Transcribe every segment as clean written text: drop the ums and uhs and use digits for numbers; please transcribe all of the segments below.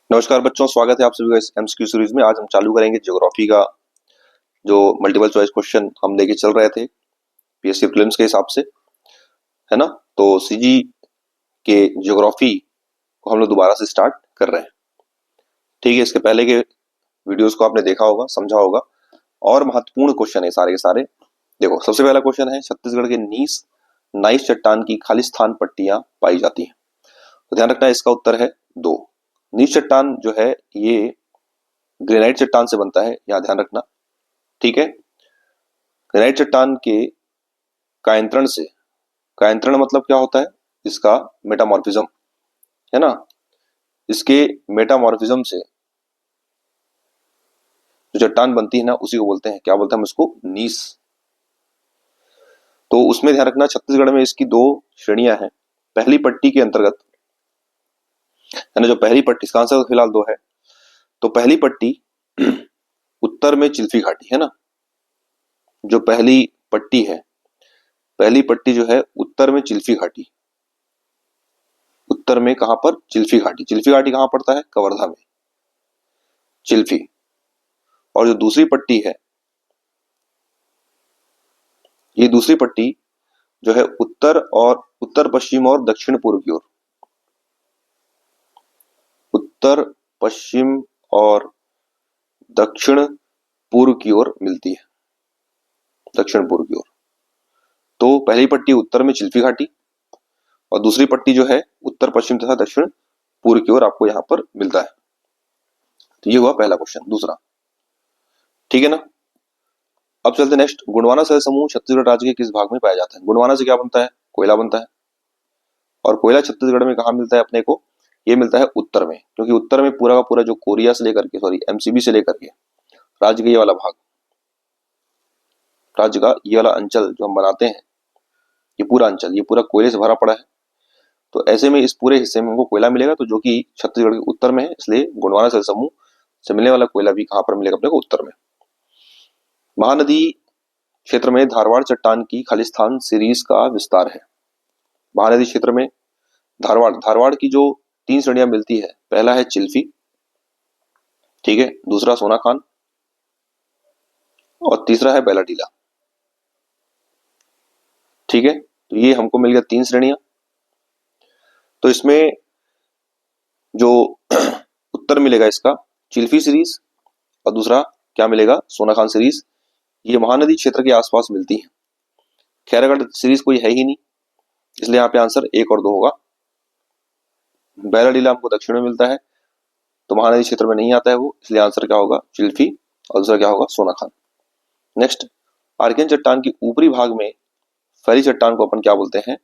नमस्कार बच्चों, स्वागत है आप सभी का इस एमसीक्यू सीरीज में। आज हम चालू करेंगे ज्योग्राफी का जो मल्टीपल चॉइस क्वेश्चन हम लेके चल रहे थे पीएससी प्रीलिम्स के हिसाब से, है ना। तो सीजी के ज्योग्राफी को हम लोग दोबारा से स्टार्ट कर रहे हैं। ठीक है, इसके पहले के वीडियोस को आपने देखा होगा, समझा होगा, और महत्वपूर्ण क्वेश्चन है सारे के सारे। देखो, सबसे पहला क्वेश्चन है, छत्तीसगढ़ के नाइस चट्टान की खालिस्तान पट्टियां पाई जाती हैं। तो ध्यान रखना है, इसका उत्तर है दो। नीच चट्टान जो है ये ग्रेनाइट चट्टान से बनता है, यहाँ ध्यान रखना। ठीक है, ग्रेनाइट चट्टान के कायंत्रण से, कायंत्रण मतलब क्या होता है, इसका मेटामॉर्फिज्म, है ना। इसके मेटामॉर्फिज्म से जो चट्टान बनती है ना, उसी को बोलते हैं, क्या बोलते हैं हम इसको, नीस। तो उसमें ध्यान रखना, छत्तीसगढ़ में इसकी दो श्रेणियां हैं। पहली पट्टी के अंतर्गत, है ना, जो पहली पट्टी, इसका आंसर फिलहाल दो है। तो पहली पट्टी उत्तर में चिल्फी घाटी, है ना। जो पहली पट्टी है, पहली पट्टी जो है उत्तर में चिल्फी घाटी। उत्तर में कहां पर, चिल्फी घाटी। चिल्फी घाटी कहां पड़ता है, कवर्धा में, चिल्फी। और जो दूसरी पट्टी है, ये दूसरी पट्टी जो है उत्तर पश्चिम और दक्षिण पूर्व की ओर, उत्तर पश्चिम और दक्षिण पूर्व की ओर मिलती है, दक्षिण पूर्व की ओर। तो पहली पट्टी उत्तर में चिल्फी घाटी और दूसरी पट्टी जो है उत्तर पश्चिम तथा दक्षिण पूर्व की ओर आपको यहां पर मिलता है। तो ये हुआ पहला क्वेश्चन। दूसरा, ठीक है ना। अब चलते नेक्स्ट। गोंडवाना शहर समूह छत्तीसगढ़ राज्य के किस भाग में पाया जाता है। गोंडवाना से क्या बनता है, कोयला बनता है। और कोयला छत्तीसगढ़ में कहाँ मिलता है अपने को, ये मिलता है उत्तर में, क्योंकि उत्तर में पूरा का पूरा जो कोरिया से लेकर के, सॉरी, एमसीबी से लेकर के राज्य का ये वाला भाग, राज्य का ये वाला अंचल जो हम बनाते हैं, ये पूरा अंचल, ये पूरा कोयले से भरा पड़ा है। तो ऐसे में इस पूरे हिस्से में हमको कोयला मिलेगा, तो जो कि छत्तीसगढ़ के उत्तर में है, इसलिए गोंडवाना शहर समूह से मिलने वाला कोयला भी कहाँ पर मिलेगा अपने को, उत्तर में। महानदी क्षेत्र में धारवाड़ चट्टान की खालिस्तान सीरीज का विस्तार है। महानदी क्षेत्र में धारवाड़ की जो तीन श्रेणियां मिलती है, पहला है चिल्फी, ठीक है, दूसरा सोना खान और तीसरा है बैलाडीला। ठीक है, तो ये हमको मिल गया तीन श्रेणियां। तो इसमें जो उत्तर मिलेगा इसका चिल्फी सीरीज, और दूसरा क्या मिलेगा, सोना खान सीरीज। ये महानदी क्षेत्र के आसपास मिलती है। खैरागढ़ सीरीज कोई है ही नहीं, इसलिए यहाँ पे आंसर एक और दो होगा। बैलाडीला हमको दक्षिण में मिलता है, तो महानदी क्षेत्र में नहीं आता है वो, इसलिए आंसर क्या होगा, चिल्फी, और दूसरा क्या होगा, सोना खान। नेक्स्ट, आर्कियन चट्टान के ऊपरी भाग में फैरी चट्टान को अपन क्या बोलते हैं।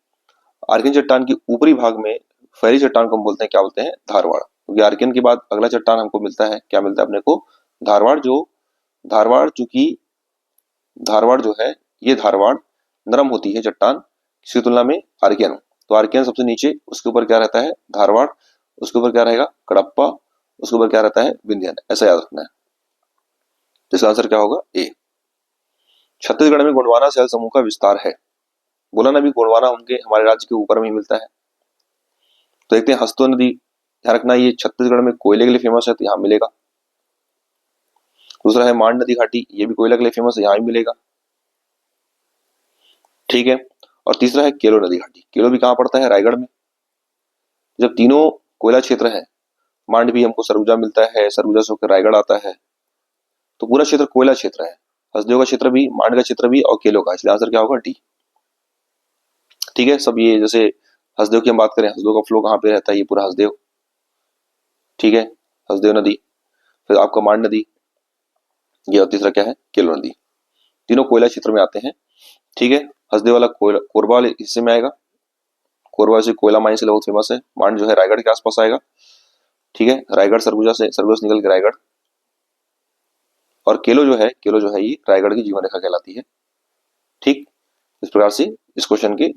आर्कियन चट्टान के ऊपरी भाग में फैरी चट्टान को हम बोलते हैं, क्या बोलते हैं, धारवाड़। क्योंकि आर्कियन के बाद अगला चट्टान हमको मिलता है, क्या मिलता है अपने को, धारवाड़। चूंकि धारवाड़ जो है, ये धारवाड़ नरम होती है चट्टान किसकी तुलना में, आर्कियन। तो आर्कियन सबसे नीचे, उसके ऊपर क्या रहता है, धारवाड़, उसके ऊपर क्या रहेगा, कडप्पा, उसके ऊपर क्या रहता है, विंध्यन। ऐसा याद रखना है। तो इसका आंसर क्या होगा, ए। छत्तीसगढ़ में गोंडवाना शैल समूह का विस्तार है। बोला ना भी, गोंडवाना हमारे राज्य के ऊपर में ही मिलता है। तो देखते हैं हस्तो नदी, ध्यान रखना ये छत्तीसगढ़ में कोयले के लिए फेमस है, तो यहाँ मिलेगा। दूसरा है मांड नदी घाटी, ये भी कोयला के लिए फेमस है, यहाँ भी मिलेगा। ठीक है, और तीसरा है केलो नदी घाटी। केलो भी कहाँ पड़ता है, रायगढ़ में। जब तीनों कोयला क्षेत्र है, मांड भी हमको सरगुजा मिलता है, सरगुजा से होकर रायगढ़ आता है, तो पूरा क्षेत्र कोयला क्षेत्र है। हसदेव का क्षेत्र भी, मांड का क्षेत्र भी और केलो का, इसलिए आंसर क्या होगा, डी। ठीक है, सब ये जैसे हसदेव की हम बात करें, हसदेव का फ्लो कहाँ पे रहता है, ये पूरा हसदेव। ठीक है, हसदेव नदी, फिर आपका मांड नदी, ये, और तीसरा क्या है, केलो नदी। तीनों कोयला क्षेत्र में आते हैं। ठीक है, हसदेव वाला कोरबा वाले हिस्से में आएगा, कोरबा से कोयला माइन से बहुत फेमस है। मांड जो है रायगढ़ के आसपास आएगा। ठीक है, रायगढ़ सरगुजा से निकल के रायगढ़। और केलो जो है ये रायगढ़ की जीवन रेखा कहलाती है। ठीक, इस प्रकार से इस क्वेश्चन के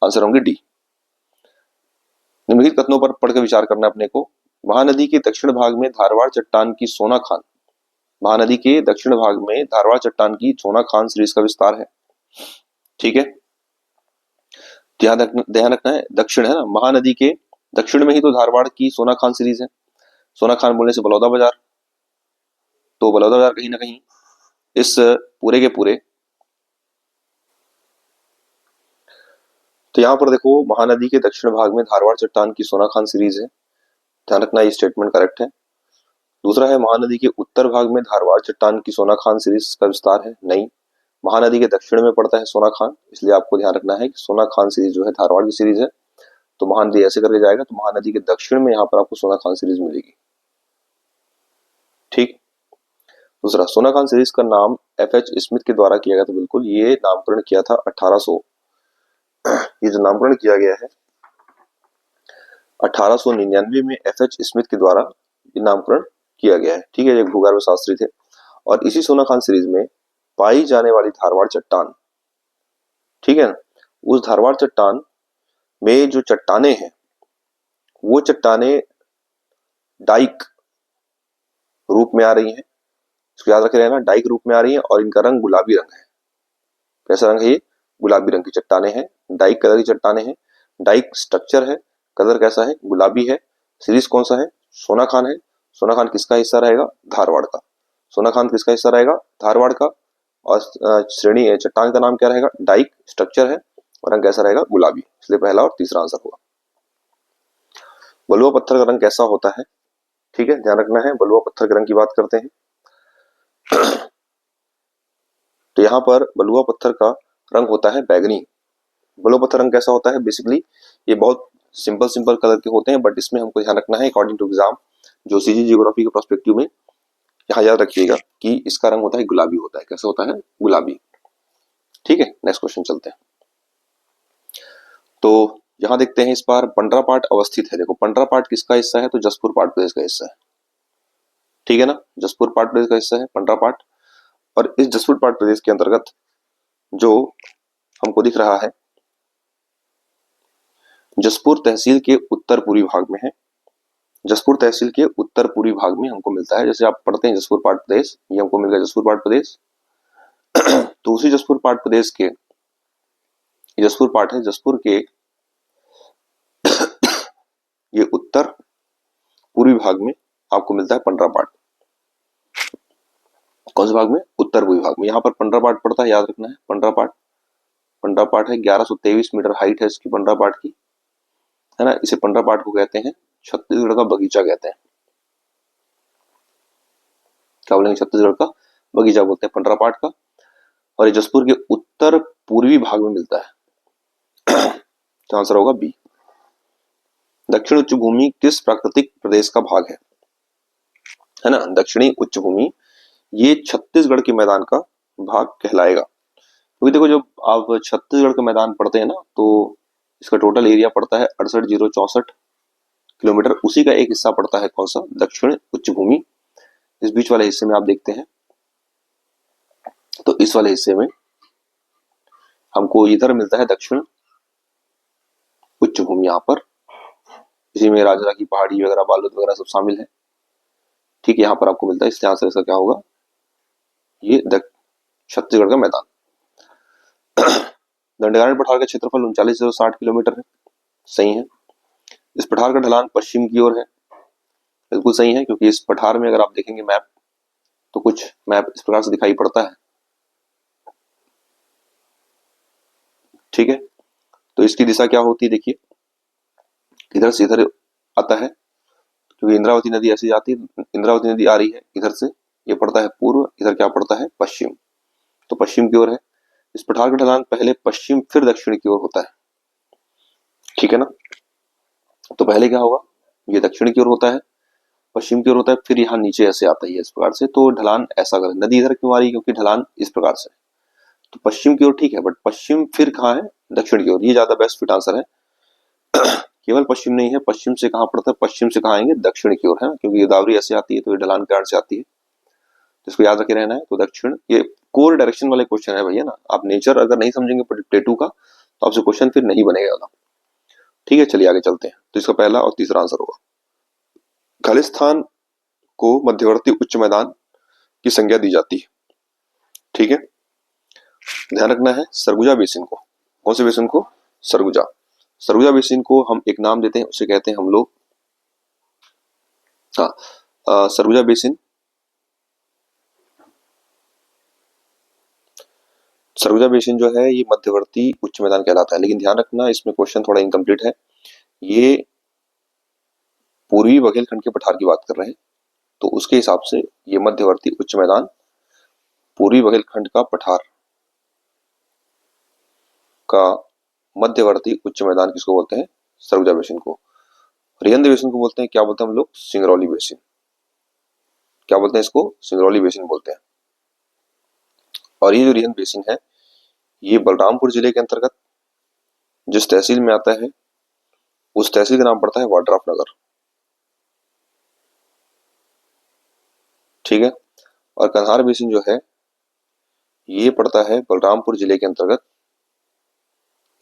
आंसर होंगे डी। निम्नलिखित कथनों पर पढ़कर विचार करना अपने को। महानदी के दक्षिण भाग में धारवाड़ चट्टान की सोना खान, महानदी के दक्षिण भाग में धारवाड़ चट्टान की सोना खान सीरीज का विस्तार है। ठीक है, ध्यान रखना है, दक्षिण है ना, महानदी के दक्षिण में ही तो धारवाड़ की सोना खान सीरीज है। सोना खान बोलने से बलौदा बाजार, तो बलौदा बाजार कहीं ना कहीं इस पूरे के पूरे, तो यहाँ पर देखो महानदी के दक्षिण भाग में धारवाड़ चट्टान की सोना खान सीरीज है, ध्यान रखना ये स्टेटमेंट करेक्ट है। दूसरा है महानदी के उत्तर भाग में धारवाड़ चट्टान की सोना खान सीरीज का विस्तार है, नहीं, महानदी के दक्षिण में पड़ता है सोना खान, इसलिए आपको ध्यान रखना है कि सोना खान सीरीज जो है धारवाड़ की सीरीज है, तो महानदी ऐसे करके जाएगा तो महानदी के दक्षिण में यहाँ पर आपको सोना खान सीरीज मिलेगी। ठीक। दूसरा, सोना खान सीरीज का नाम एफ.एच. स्मिथ के द्वारा किया गया था, बिल्कुल ये नामकरण किया था 1800, ये जो नामकरण किया गया है 1899 में एफ.एच. स्मिथ के द्वारा ये नामकरण किया गया है। ठीक है, ये भूगर्भ शास्त्री थे। और इसी सोना खान सीरीज में पाई जाने वाली धारवाड़ चट्टान, ठीक है ना, उस धारवाड़ चट्टान में जो चट्टाने हैं वो चट्टाने डाइक रूप में आ रही हैं, इसको याद रखे रहना, डाइक रूप में आ रही हैं और इनका रंग गुलाबी रंग है। कैसा रंग है ये? गुलाबी रंग की चट्टाने हैं, डाइक कलर की चट्टाने हैं, डाइक स्ट्रक्चर है, कलर कैसा है? गुलाबी है। सीरीज कौन सा है? सोना खान है। सोना खान किसका हिस्सा रहेगा? धारवाड़ का। सोना खान किसका हिस्सा रहेगा? धारवाड़ का। और श्रेणी चट्टान का नाम क्या रहेगा? डाइक स्ट्रक्चर है और रंग कैसा रहेगा? गुलाबी। इसलिए पहला और तीसरा आंसर होगा। बलुआ पत्थर का रंग कैसा होता है? ठीक है, ध्यान रखना है, बलुआ पत्थर के रंग की बात करते हैं। तो यहाँ पर बलुआ पत्थर का रंग होता है बैगनी। बलुआ पत्थर रंग कैसा होता है? बेसिकली ये बहुत सिंपल कलर के होते हैं, बट इसमें हमको ध्यान रखना है अकॉर्डिंग टू एग्जाम, जो सीजी जियोग्राफी के पर्सपेक्टिव में यहाँ याद रखिएगा कि इसका रंग होता है गुलाबी होता है। कैसा होता है? गुलाबी। ठीक है, नेक्स्ट क्वेश्चन चलते हैं। तो यहाँ देखते हैं, इस बार पंडरा पाट अवस्थित है। देखो पंडरा पाट किसका हिस्सा है? तो जसपुर पाट प्रदेश का हिस्सा है। ठीक है ना, जसपुर पाट प्रदेश का हिस्सा है पंडरा पाट। और इस जसपुर पाट प्रदेश के अंतर्गत जो हमको दिख रहा है, जसपुर तहसील के उत्तर पूर्वी भाग में है। जसपुर तहसील के उत्तर पूर्वी भाग में हमको मिलता है। जैसे आप पढ़ते हैं जसपुर पाट प्रदेश, ये हमको मिल गया जसपुर पाट प्रदेश। तो उसी जसपुर पाट प्रदेश के, जसपुर पाट है, जसपुर के ये उत्तर पूर्वी भाग में आपको मिलता है पंडरा पाट। कौन से भाग में? उत्तर पूर्वी भाग में। यहाँ पर पंडरा पाट पड़ता है, याद रखना है। पंडरा पाट, पंडरा पाट है, 1123 मीटर हाइट है इसकी पंडरा पाट की, है ना। इसे पंडरा पाट को कहते हैं छत्तीसगढ़ का बगीचा कहते हैं। क्या बोलेंगे? छत्तीसगढ़ का बगीचा बोलते हैं पंडरा पाट का। और ये जसपुर के उत्तर पूर्वी भाग में मिलता है। तो आंसर होगा बी। दक्षिण उच्च भूमि किस प्राकृतिक प्रदेश का भाग है ना? दक्षिणी उच्च भूमि ये छत्तीसगढ़ के मैदान का भाग कहलाएगा। क्योंकि देखो जब आप छत्तीसगढ़ का मैदान पढ़ते हैं ना, तो इसका टोटल एरिया पड़ता है 68,064 किलोमीटर। उसी का एक हिस्सा पड़ता है कौन सा? दक्षिण उच्च भूमि। इस बीच वाले हिस्से में आप देखते हैं, तो इस वाले हिस्से में हमको इधर मिलता है दक्षिण उच्च भूमि। यहाँ पर इसी में राजरा की पहाड़ी वगैरह, बालोद वगैरह सब शामिल है। ठीक है, यहाँ पर आपको मिलता है, इसलिए आंसर इसका क्या होगा? ये छत्तीसगढ़ का मैदान। दंडकारण्य पठार का क्षेत्रफल 39,060 किलोमीटर है। सही है। इस पठार का ढलान पश्चिम की ओर है। बिल्कुल सही है, क्योंकि इस पठार में अगर आप देखेंगे मैप, तो कुछ मैप इस प्रकार से दिखाई पड़ता है। ठीक है, तो इसकी दिशा क्या होती है? देखिए, इधर से इधर आता है, क्योंकि इंद्रावती नदी ऐसी जाती है, इंद्रावती नदी आ रही है इधर से, ये पड़ता है पूर्व, इधर क्या पड़ता है? पश्चिम। तो पश्चिम की ओर है। इस पठार का ढलान पहले पश्चिम फिर दक्षिण की ओर होता है। ठीक है ना, तो पहले क्या होगा? ये दक्षिण की ओर होता है, पश्चिम की ओर होता है, फिर यहाँ नीचे ऐसे आता है इस प्रकार से। तो ढलान ऐसा करें, नदी इधर क्यों आ रही है? क्योंकि ढलान इस प्रकार से, तो पश्चिम की ओर। ठीक है, बट पश्चिम फिर कहाँ है? दक्षिण की ओर। ये ज्यादा बेस्ट फिट आंसर है। केवल पश्चिम नहीं है, पश्चिम से कहाँ पड़ता है? पश्चिम से कहाँ आएंगे? दक्षिण की ओर, है ना, क्योंकि गोदावरी ऐसे आती है, तो ये ढलान कारण से आती है, तो इसको याद रखे रहना है। तो दक्षिण, ये कोर डायरेक्शन वाले क्वेश्चन है भैया ना। आप नेचर अगर नहीं समझेंगे प्लेटू का, तो आपसे क्वेश्चन फिर नहीं बनेगा। ठीक है, चलिए आगे चलते हैं। तो इसका पहला और तीसरा आंसर होगा। खालिस्तान को मध्यवर्ती उच्च मैदान की संज्ञा दी जाती है। ठीक है, ध्यान रखना है सरगुजा बेसिन को। कौन से बेसिन को? सरगुजा। सरगुजा बेसिन को हम एक नाम देते हैं, उसे कहते हैं हम लोग हाँ, सरगुजा बेसिन। सरगुजा बेसिन जो है ये मध्यवर्ती उच्च मैदान कहलाता है, लेकिन ध्यान रखना इसमें क्वेश्चन थोड़ा इनकम्प्लीट है। ये पूर्वी बघेलखंड के पठार की बात कर रहे हैं, तो उसके हिसाब से ये मध्यवर्ती उच्च मैदान पूर्वी बघेलखंड का पठार का मध्यवर्ती उच्च मैदान किसको बोलते हैं? सरगुजा बेसिन को। रिहंद बेसिन को बोलते हैं, क्या बोलते हैं हम लोग? सिंगरौली बेसिन। क्या बोलते हैं इसको? सिंगरौली बेसिन बोलते हैं। और ये जो रिहंद बेसिन है ये बलरामपुर जिले के अंतर्गत जिस तहसील में आता है उस तहसील का नाम पड़ता है वाड्राफ नगर। ठीक है। और कन्हार बेसिन जो है ये पड़ता है बलरामपुर जिले के अंतर्गत,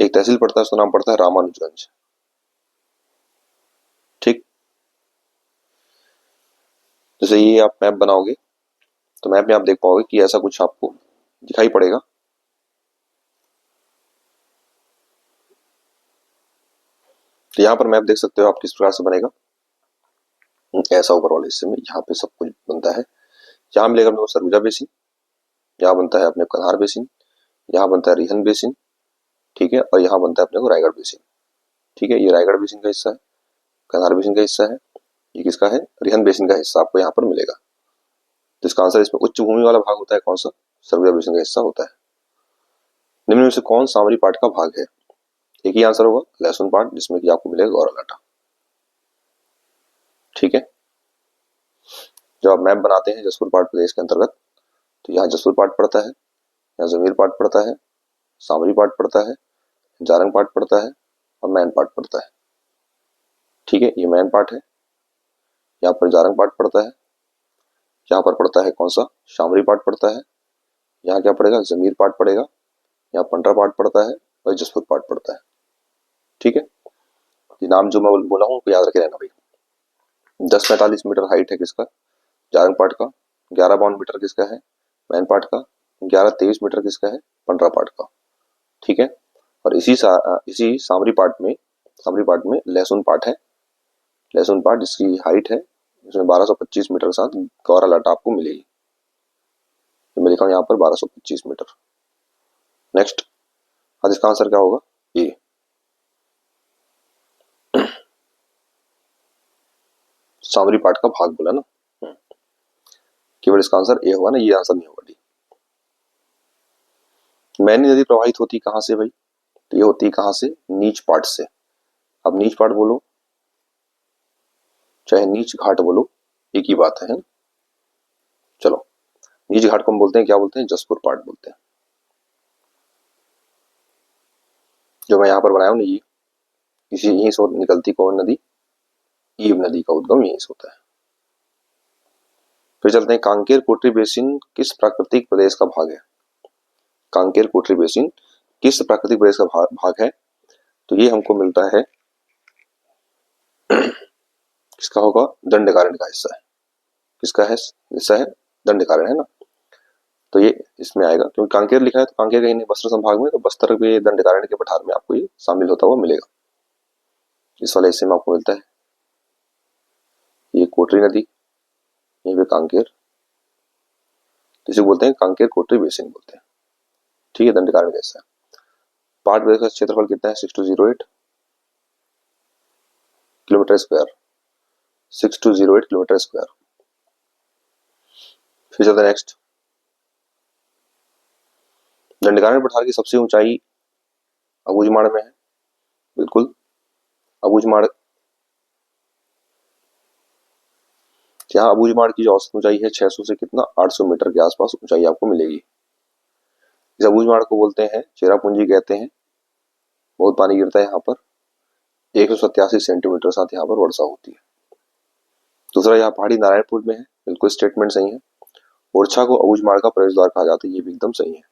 एक तहसील पड़ता है उसका नाम पड़ता है रामानुजगंज। ठीक। जैसे ये आप मैप बनाओगे तो मैप में आप देख पाओगे कि ऐसा कुछ आपको दिखाई पड़ेगा। तो यहाँ पर मैप देख सकते हो आप किस प्रकार से बनेगा। ऐसा ऊपर वाले हिस्से में यहाँ पे सब कुछ बनता है। यहाँ मिलेगा अपने को सरगुजा बेसिन, यहाँ बनता है अपने कन्हार बेसिन, यहाँ बनता है रिहंद बेसिन। ठीक है। और यहाँ बनता है अपने को रायगढ़ बेसिन। ठीक है। ये रायगढ़ बेसिन का हिस्सा है, कन्हार बेसिन का हिस्सा है, ये किसका है? रिहंद बेसिन का हिस्सा आपको यहाँ पर मिलेगा। तो इसका आंसर इसमें उच्च भूमि वाला भाग होता है कौन सा? सरगुजा बेसिन का हिस्सा होता है। निम्न में से कौन सामरी पाठ का भाग है? एक ही आंसर होगा, लहसुन पाठ, जिसमें कि आपको मिलेगा गौरा लाटा। ठीक है। जब आप मैप बनाते हैं जसपुर पाठ प्रदेश के अंतर्गत तो यहाँ जसपुर पाठ पड़ता है, यहाँ जमीर पाठ पड़ता है, सामरी पाठ पड़ता है, जारंग पाठ पड़ता है और मैन पाठ पड़ता है। ठीक है। ये मैन पाठ है, यहाँ पर जारंग पाठ पड़ता है, यहाँ पर पड़ता है कौन सा? शामरी पाठ पड़ता है, यहाँ क्या पड़ेगा? जमीर पाठ पड़ेगा, यहाँ पंडरा पाठ पड़ता है और जसपुर पाठ पड़ता है। ठीक है। ये नाम जो मैं बोला हूँ याद रखे रहना भाई। 10-45 मीटर हाइट है किसका? जारंग पाठ का। 11-52 मीटर किसका है? मैन पाठ का। 11-23 मीटर किसका है? पंडरा पाठ का। ठीक है। और इसी सामरी पाठ में लहसुन पाठ है। लहसुन पाठ जिसकी हाइट है इसमें 1225 मीटर के साथ गौरा लाटा आपको मिलेगी। मैं लिखा हूँ यहाँ पर 1225 मीटर। नेक्स्ट, आज इसका आंसर क्या होगा? ये सामरी पाठ का भाग बोला ना, केवल इसका आंसर ए होगा ना, ये आंसर नहीं होगा डी। मैनी नदी प्रवाहित होती कहां से भाई? तो ये होती है कहां से? नीच पाठ से। अब नीच पाठ बोलो चाहे नीच घाट बोलो एक ही बात है ना? चलो, नीच घाट को हम बोलते हैं, क्या बोलते हैं? जसपुर पाठ बोलते हैं। जो मैं यहाँ पर बनाया हूँ ना, ये इसी यहीं से निकलती कौन नदी? ईव नदी का उद्गम यहीं से होता है। फिर चलते हैं, कांकेर कोटरी बेसिन किस प्राकृतिक प्रदेश का भाग है? कांकेर कोटरी बेसिन किस प्राकृतिक प्रदेश का भाग है? तो ये हमको मिलता है, किसका होगा? दंडकारण्य का हिस्सा है। किसका है हिस्सा है? दंडकारण्य है ना। तो ये इसमें आएगा क्योंकि कांकेर लिखा है, तो कांकेर कहीं नहीं बस्तर संभाग में, तो बस्तर के दंडकारण्य के पठार में आपको ये शामिल होता हुआ मिलेगा। इस वाले हिस्से में आपको मिलता है ये कोटरी नदी, यहीं पे कांकेर, जिसे बोलते हैं कांकेर कोटरी बेसिन बोलते हैं। ठीक है। दंडकारण्य का हिस्सा। पाठ प्रदेश का क्षेत्रफल कितना है? 6208 किलोमीटर स्क्वायर। 6208 kilometre square. फिर चलते नेक्स्ट, दंडकारण्य पठार की सबसे ऊंचाई अबूझमाड़ में है। बिल्कुल, अबूझमाड़, यहाँ अबूझमाड़ की जो औसत ऊंचाई है 600 से कितना? 800 मीटर के आसपास ऊंचाई आपको मिलेगी। इस अबूझमाड़ को बोलते हैं, चेरापूंजी कहते हैं। बहुत पानी गिरता है यहाँ पर, 187 सेंटीमीटर साथ यहाँ पर वर्षा होती है। दूसरा, यहाँ पहाड़ी नारायणपुर में है। बिल्कुल स्टेटमेंट सही है। ओरछा को अबूझमाड़ का प्रवेश द्वार कहा जाता है, ये भी एकदम सही है।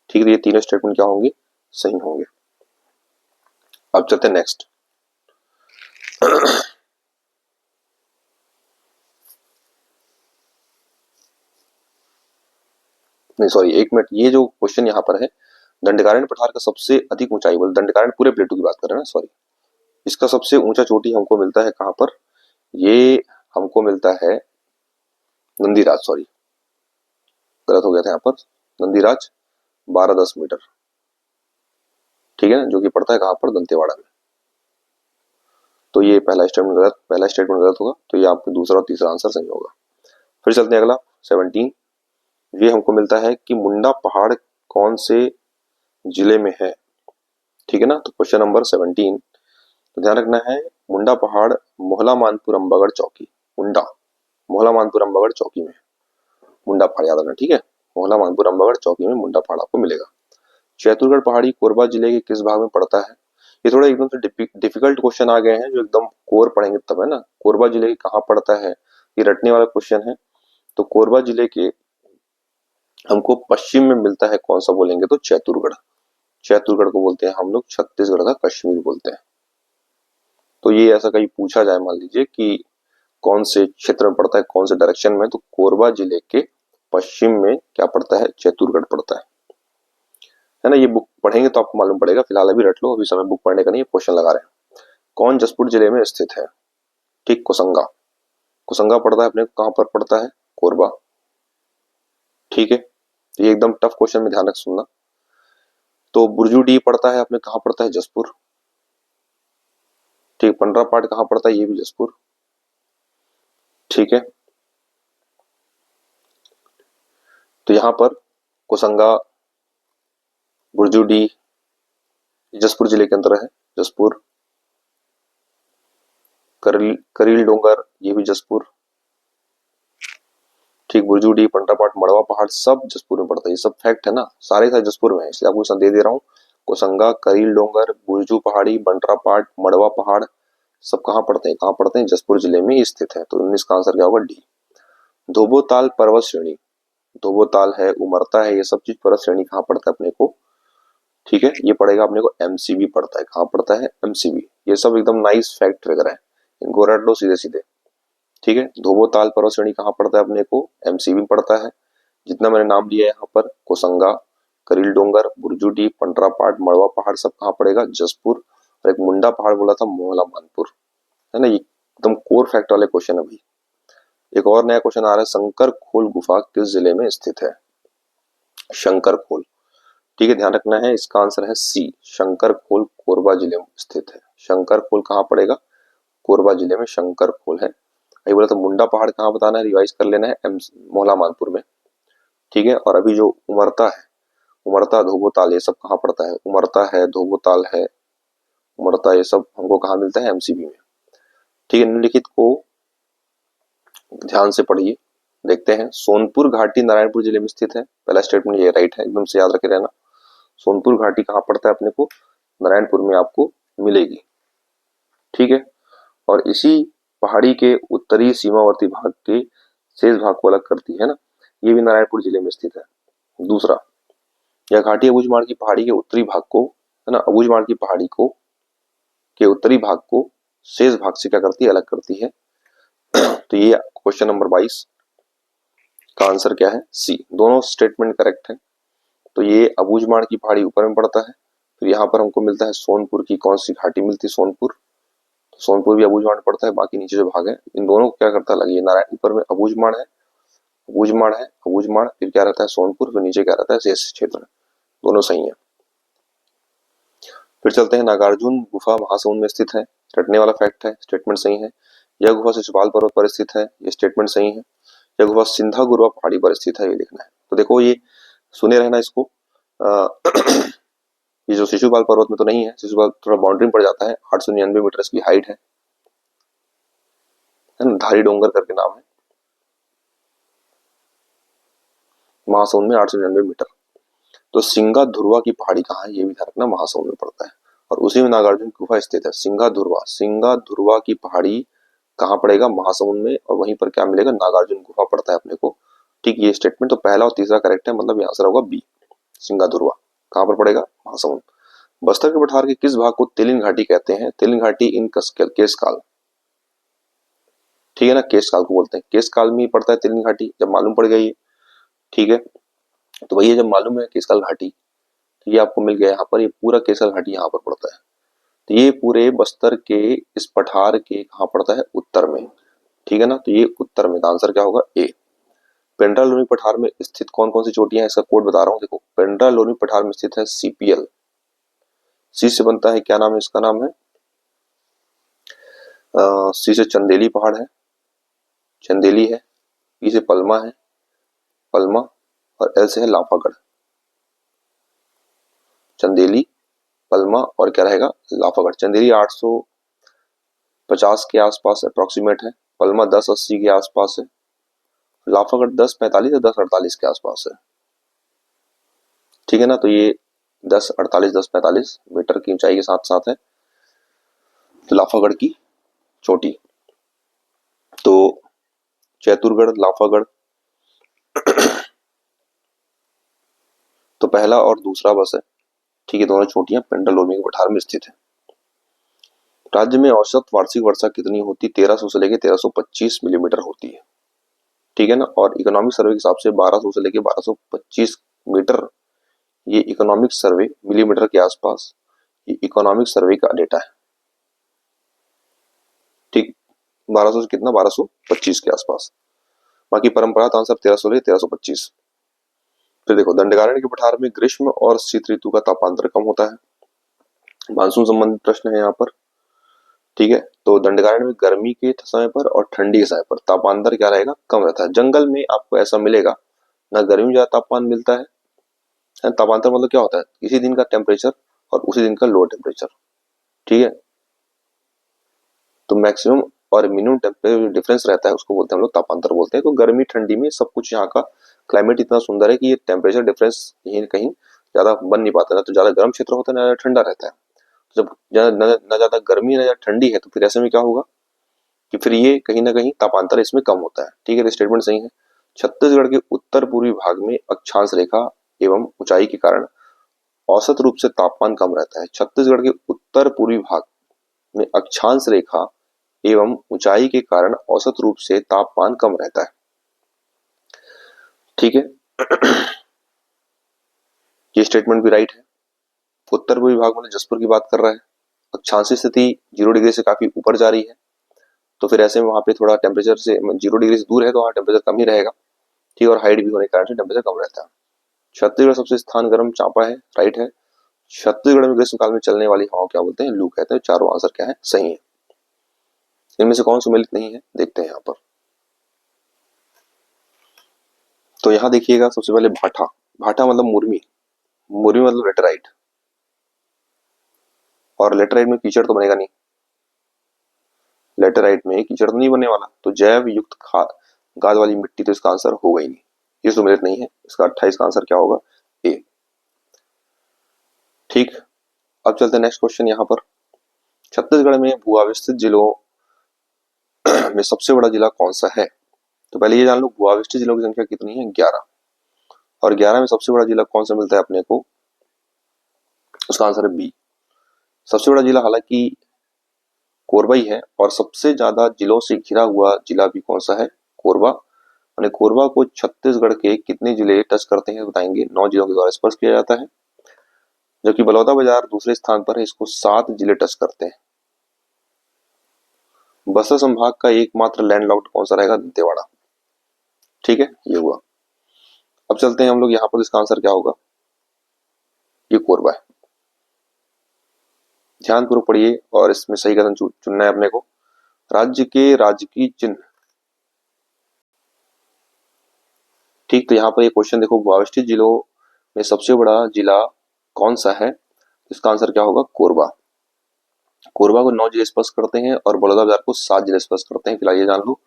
ठीक है। ये तीनों स्टेटमेंट क्या होंगे? सही होंगे। अब चलते हैं नेक्स्ट। नहीं सॉरी, एक मिनट, ये जो क्वेश्चन यहाँ पर है, दंडकारण्य पठार का सबसे अधिक ऊंचाई, बोल दंडकारण्य पूरे प्लेटू की बात कर रहे हैं ना, सॉरी, इसका सबसे ऊंचा चोटी हमको मिलता है कहाँ पर? ये हमको मिलता है नंदीराज, सॉरी गलत हो गया था यहाँ पर, नंदीराज 12-10 मीटर, ठीक है ना, जो कि पड़ता है कहाँ पर, दंतेवाड़ा में। तो ये पहला स्टेटमेंट गलत होगा, तो ये आपके दूसरा और तीसरा आंसर सही होगा। फिर चलते हैं अगला 17। ये हमको मिलता है कि मुंडा पहाड़ कौन से जिले में है, ठीक है ना। तो क्वेश्चन नंबर 17, तो ध्यान रखना है, मुंडा पहाड़ मोहला मानपुर अम्बागढ़ चौकी, मुंडा मोहला मानपुर अम्बागढ़ चौकी में मुंडा पहाड़, याद रखना, ठीक है। मोहला मानपुर अम्बागढ़ चौकी में मुंडा पहाड़ आपको मिलेगा। चैतुरगढ़ पहाड़ी कोरबा जिले के किस भाग में पड़ता है। ये थोड़ा एकदम से डिफिकल्ट क्वेश्चन आ गए हैं, जो एकदम कोर पढ़ेंगे तब, है ना। कोरबा जिले के कहाँ पड़ता है, ये रटने वाला क्वेश्चन है। तो कोरबा जिले के हमको पश्चिम में मिलता है, कौन सा बोलेंगे तो चैतुरगढ़। चैतुरगढ़ को बोलते हैं हम लोग छत्तीसगढ़ का कश्मीर बोलते हैं। तो ये ऐसा कहीं पूछा जाए, मान लीजिए कि कौन से क्षेत्र में पड़ता है, कौन से डायरेक्शन में, तो कोरबा जिले के पश्चिम में क्या पड़ता है, चैतुरगढ़ पड़ता है ना। ये बुक पढ़ेंगे तो आपको मालूम पड़ेगा, फिलहाल अभी रट लो, अभी समय बुक पढ़ने का नहीं है, क्वेश्चन लगा रहे हैं। कौन जसपुर जिले में स्थित है, ठीक, कोसंगा। कोसंगा पड़ता है अपने, कहां पर पड़ता है, कोरबा, ठीक है। ये एकदम टफ क्वेश्चन में ध्यान रख सुनना। तो बुरजू पड़ता है अपने, कहां पड़ता है, जसपुर, ठीक। पंडरा पाठ कहां पड़ता है, ये भी जसपुर, ठीक है। तो यहां पर कोसंगा, बुरजू जसपुर जिले के अंदर है, जसपुर। करील डोंगर, ये भी जसपुर, ठीक। बुरजू पंडरापाठ, मड़वा पहाड़ सब जसपुर में पड़ता है। ये सब फैक्ट है ना, सारे जसपुर में है, इसलिए आपको दे रहा हूँ। कोसंगा, करील डोंगर, बुरजू पहाड़ी, बंटरापाठ, मड़वा पहाड़ सब कहाँ पड़ते हैं, कहाँ पड़ते हैं, जसपुर जिले में ही स्थित है। तो 19 का आंसर क्या होगा, डी। धोबोताल पर्वत श्रेणी, धोबोताल है, उमरता है, ये सब चीज पर्वत श्रेणी कहाँ पड़ता है अपने को, ठीक है। ये पड़ेगा अपने को एमसीबी पड़ता है, कहाँ पड़ता है, एमसीबी। ये सब एकदम नाइस फैक्ट वगैरह है, इनको रट लो सीधे सीधे, ठीक है। धोबोताल पर्वत श्रेणी कहाँ पड़ता है अपने को, एमसीबी पड़ता है। जितना मैंने नाम लिया है यहाँ पर, कोसंगा, करील डोंगर, बुरजू पंडरापाठ, मड़वा पहाड़ सब कहाँ पड़ेगा, जसपुर। और एक मुंडा पहाड़ बोला था, मोहला मानपुर, है ना। ये एकदम कोर फैक्ट वाले क्वेश्चन है भाई। एक और नया क्वेश्चन आ रहा है, शंकर खोल गुफा किस जिले में स्थित है, शंकर खोल, ठीक है। ध्यान रखना है, इसका आंसर है सी, शंकर खोल कोरबा जिले में स्थित है। शंकर खोल कहाँ पड़ेगा, कोरबा जिले में शंकर खोल है। अभी बोला तो मुंडा पहाड़ कहाँ बताना है, रिवाइज कर लेना है, मोहला मानपुर में, ठीक है। और अभी जो उमरता है, उमरता, धोबोताल, ये सब कहाँ पड़ता है, उमरता है, धोबोताल है, उमरता, ये सब हमको कहाँ मिलता है, एमसीबी में, ठीक है। निम्नलिखित को ध्यान से पढ़िए, देखते हैं। सोनपुर घाटी नारायणपुर जिले में स्थित है, पहला स्टेटमेंट ये राइट है, एकदम से याद रखे रहना। सोनपुर घाटी कहाँ पड़ता है अपने को, नारायणपुर में आपको मिलेगी, ठीक है। और इसी पहाड़ी के उत्तरी सीमावर्ती भाग के शेष भाग को अलग करती है ना, ये भी नारायणपुर जिले में स्थित है। दूसरा, यह घाटी अबूझमाड़ की पहाड़ी के उत्तरी भाग को, है ना, अबूझमाड़ की पहाड़ी को के उत्तरी भाग को शेष भाग से क्या करती है, अलग करती है। तो ये क्वेश्चन नंबर 22 का आंसर क्या है, सी। दोनों स्टेटमेंट करेक्ट है। तो ये अबूझमाड़ की पहाड़ी ऊपर में पड़ता है, फिर यहाँ पर हमको मिलता है सोनपुर की कौन सी घाटी मिलती है, सोनपुर। तो सोनपुर भी अबूझमाड़ पड़ता है, बाकी नीचे जो भाग है इन दोनों को क्या करता है, लगे नारायण, ऊपर में अबूझमाड़ है, अबूझमाड़ है, अबूझमाड़, फिर क्या रहता है, सोनपुर, फिर नीचे क्या रहता है, शेष क्षेत्र, दोनों सही है। फिर चलते हैं, नागार्जुन गुफा महासमुंद में स्थित है, रटने वाला फैक्ट है, स्टेटमेंट सही है। यह गुफा शिशुपाल पर्वत पर स्थित है, ये स्टेटमेंट सही है। यह गुफा सिंधा गुरुआ पहाड़ी पर स्थित है, ये देखना है। तो देखो ये सुने रहना इसको, ये जो शिशुपाल पर्वत में तो नहीं है, शिशुपाल थोड़ा बाउंड्री में पड़ जाता है, 899 मीटर इसकी हाइट है ना, धारी डोंगर करके नाम है, महासमुंद में 899 मीटर। तो सिंगा ध्रुवा की पहाड़ी कहाँ है, ये भी ध्यान रखना, महासमुंद में पड़ता है, और उसी में नागार्जुन की गुफा स्थित है। सिंगा ध्रुवा की पहाड़ी कहाँ पड़ेगा, महासमुंद में, और वहीं पर क्या मिलेगा, नागार्जुन गुफा पड़ता है अपने को, ठीक। ये स्टेटमेंट तो पहला और तीसरा करेक्ट है, मतलब ये आंसर होगा बी, सिंगा ध्रुवा कहाँ पर पड़ेगा, महासमुंद। बस्तर के पठार के किस भाग को तेलिन घाटी कहते हैं, तेलिन घाटी इन केशकाल, ठीक है ना, केशकाल को बोलते हैं, केशकाल में ही पड़ता है तेलिन घाटी, जब मालूम पड़ गई, ठीक है। तो भैया जब मालूम है केशकाल घाटी, तो ये आपको मिल गया यहाँ पर, ये पूरा केशकाल घाटी यहाँ पर पड़ता है। तो ये पूरे बस्तर के इस पठार के कहाँ पड़ता है, उत्तर में, ठीक है ना, तो ये उत्तर में आंसर क्या होगा, ए। पेंड्रा लोनी पठार में स्थित कौन कौन सी चोटियां हैं, इसका कोड बता रहा हूँ। देखो, पेंड्रा लोनी पठार में स्थित है सीपीएल, सी से बनता है, क्या नाम है इसका, नाम है सी से चंदेली पहाड़ है, चंदेली है, पी से पलमा है, पलमा, और एल से है लाफागढ़। चंदेली, पलमा और क्या रहेगा, लाफागढ़। चंदेली 850 के आसपास अप्रोक्सीमेट है, पलमा 1080 के आसपास है, लाफागढ़ 1045 या 1048 के आसपास है। ठीक है ना, तो ये 1048 1045 मीटर की ऊंचाई के साथ साथ है तो लाफागढ़ की चोटी। तो चैतुरगढ़, लाफागढ़, तो पहला और दूसरा बस है। ठीक है, दोनों चोटियां पेंड्रा लोनी के पठार में स्थित है। राज्य में औसत वार्षिक वर्षा कितनी होती है, 1300 से लेकर 1325 मिलीमीटर होती है। ठीक है ना, और इकोनॉमिक सर्वे के हिसाब से 1200 से लेकर 1225 मीटर, ये इकोनॉमिक सर्वे मिलीमीटर के आसपास, ये इकोनॉमिक सर्वे का डेटा है। ठीक, 1200 से कितना, 1225 के आसपास। बाकी परंपरागत आंसर 1300 से 1325। फिर देखो, दंडकारण्य के पठार में ग्रीष्म और शीत ऋतु का तापांतर कम होता है। मानसून संबंधित प्रश्न है यहाँ पर। ठीक है, तो दंडकारण्य में गर्मी के समय पर और ठंडी के समय पर तापांतर क्या रहेगा, कम रहता है। जंगल में आपको ऐसा मिलेगा, ना गर्मी में ज्यादा तापमान मिलता है। तापांतर मतलब क्या होता है, किसी दिन का टेम्परेचर और उसी दिन का लो टेम्परेचर। ठीक है, तो मैक्सिमम और मिनिमम टेम्परेचर डिफरेंस रहता है, उसको बोलते हैं हम लोग तापांतर बोलते हैं। तो गर्मी ठंडी में सब कुछ यहाँ का क्लाइमेट इतना सुंदर है कि ये टेम्परेचर डिफरेंस कहीं कहीं ज्यादा बन नहीं पाता, ना तो ज्यादा गर्म क्षेत्र होता है ना ज्यादा ठंडा रहता है। जब न ज्यादा गर्मी ना ज्यादा ठंडी है, तो फिर ऐसे में क्या होगा कि फिर ये कहीं ना कहीं तापांतर इसमें कम होता है। ठीक है, तो स्टेटमेंट सही है। छत्तीसगढ़ के उत्तर पूर्वी भाग में अक्षांश रेखा एवं ऊंचाई के कारण औसत रूप से तापमान कम रहता है। छत्तीसगढ़ के उत्तर पूर्वी भाग में अक्षांश रेखा एवं ऊंचाई के कारण औसत रूप से तापमान कम रहता है। ठीक है, ये स्टेटमेंट भी राइट है। उत्तर पूर्वी भाग में जसपुर की बात कर रहा है, अक्षांशीय स्थिति 0 डिग्री से काफी ऊपर जा रही है, तो फिर ऐसे में वहां पे थोड़ा टेम्परेचर से 0 डिग्री से दूर है, तो वहां टेम्परेचर कम ही रहेगा। ठीक, और हाइट भी होने के कारण से टेम्परेचर कम रहता है। छत्तीसगढ़ सबसे स्थान गर्म चांपा है, राइट है। छत्तीसगढ़ में ग्रीष्म काल में चलने वाली हवा क्या बोलते हैं, लू कहते हैं। चारों आंसर क्या है, सही है। इनमें से कौन सम्मिलित नहीं है, देखते हैं यहाँ पर। तो यहाँ देखिएगा, सबसे पहले भाटा। भाटा मतलब मुर्मी, मुर्मी मतलब लेटराइट, और लेटराइट में कीचड़ तो बनेगा नहीं, लेटराइट में कीचड़ तो नहीं बनने वाला, तो जैव युक्त गाद वाली मिट्टी, तो इसका आंसर होगा ही नहीं, ये सम्मिलित नहीं है। इसका 28 का आंसर क्या होगा, ए। ठीक, अब चलते हैं नेक्स्ट क्वेश्चन यहाँ पर। छत्तीसगढ़ में भू-अवस्थित जिलों में सबसे बड़ा जिला कौन सा है, तो पहले ये जान लो भू-अवस्थित जिलों की संख्या कितनी है, 11, और 11 में सबसे बड़ा जिला कौन सा मिलता है अपने को, उसका आंसर है बी। सबसे बड़ा जिला हालांकि कोरबा ही है, और सबसे ज्यादा जिलों से घिरा हुआ जिला भी कौन सा है, कोरबा। और कोरबा को छत्तीसगढ़ के कितने जिले टच करते हैं बताएंगे, 9 जिलों के द्वारा स्पर्श किया जाता है, जबकि बलौदाबाजार दूसरे स्थान पर है, इसको 7 जिले टच करते हैं। बस्तर संभाग का एकमात्र लैंडलॉक्ड कौन सा रहेगा, दंतेवाड़ा। ठीक है, ये हुआ। अब चलते हैं हम लोग यहाँ पर, इसका आंसर क्या होगा, ये कोरबा है। ध्यानपूर्वक पढ़िए और इसमें सही कदम चुनना है अपने को। राज्य के राजकीय चिन्ह। ठीक, तो यहाँ पर ये क्वेश्चन देखो, भू-अवस्थित जिलों में सबसे बड़ा जिला कौन सा है, इसका आंसर क्या होगा, कोरबा। कोरबा को 9 जिले स्पर्श करते हैं और बलौदाबाजार को 7 जिले स्पर्श करते हैं, फिलहाल ये जान लो।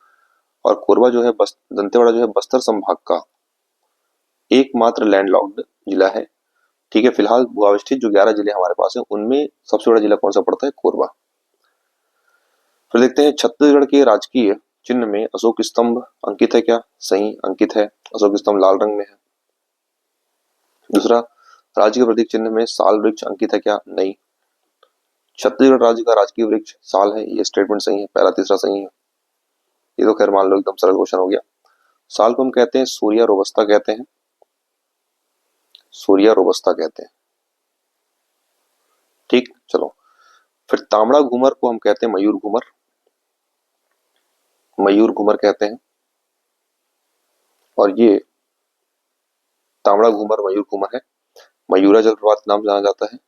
और कोरबा जो है दंतेवाड़ा जो है बस्तर संभाग का एकमात्र लैंडलॉक्ड जिला है। ठीक है, फिलहाल भू-अवस्थित जो 11 जिले हमारे पास है, उनमें सबसे बड़ा जिला कौन सा पड़ता है, कोरबा। फिर देखते हैं, छत्तीसगढ़ के राजकीय चिन्ह में अशोक स्तंभ अंकित है क्या, सही, अंकित है। अशोक स्तंभ लाल रंग में है। दूसरा, राज्य के प्रतीक चिन्ह में साल वृक्ष अंकित है क्या, नहीं। छत्तीसगढ़ राज्य का राजकीय वृक्ष साल है, ये स्टेटमेंट सही है, पहला तीसरा सही है। ये तो खैर मान लो एकदम सरल क्वेश्चन हो गया। साल को हम कहते हैं सूर्या रोबस्ता कहते हैं, सूर्या रोबस्ता कहते हैं। ठीक, चलो। फिर तांबड़ा घूमर को हम कहते हैं मयूर घूमर। मयूर घूमर कहते हैं, और ये तांबड़ा घूमर मयूर घूमर है। मयूरा जलप्रपात के नाम से जाना जाता है,